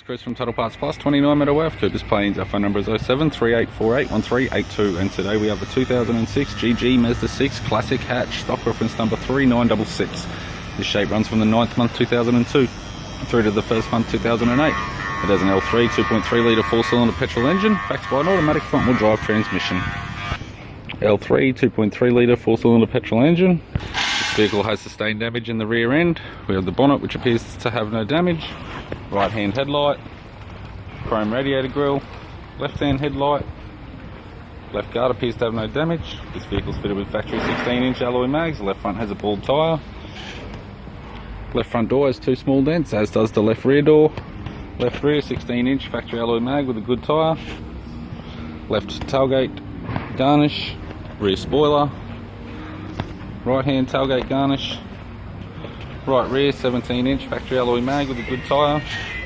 Chris from Total Parts Plus, 29 Meadow Ave, Coopers Plains. Our phone number is 07 3848 1382, and today we have the 2006 GG Mazda 6 Classic hatch, stock reference number 3966. This shape runs from the 9th month 2002 through to the 1st month 2008. It has an L3 2.3 litre 4-cylinder petrol engine backed by an automatic front wheel drive transmission. L3 2.3 litre 4-cylinder petrol engine. This vehicle has sustained damage in the rear end. We have the bonnet, which appears to have no damage. Right hand headlight, chrome radiator grille, left hand headlight, left guard appears to have no damage. This vehicle is fitted with factory 16-inch alloy mags. The left front has a bald tyre. Left front door has 2 small dents, as does the left rear door. Left rear 16-inch factory alloy mag with a good tyre. Left tailgate garnish, rear spoiler. Right hand tailgate garnish. Right rear 17-inch factory alloy mag with a good tyre.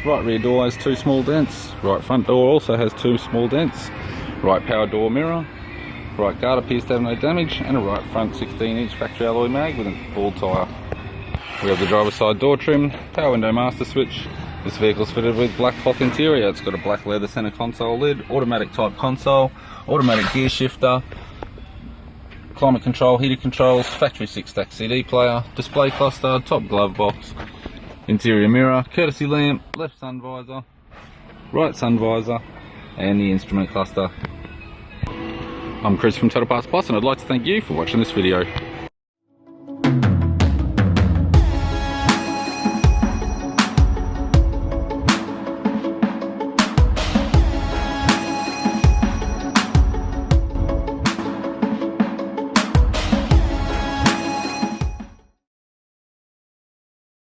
Right rear door has 2 small dents. Right front door also has 2 small dents. Right power door mirror. Right guard appears to have no damage, and a right front 16-inch factory alloy mag with a bald tyre. We have the driver's side door trim, power window master switch. This vehicle is fitted with black cloth interior. It's got a black leather centre console lid, automatic type console, automatic gear shifter, climate control, heater controls, factory 6-stack CD player, display cluster, top glove box, interior mirror, courtesy lamp, left sun visor, right sun visor, and the instrument cluster. I'm Chris from Total Parts Plus, and I'd like to thank you for watching this video.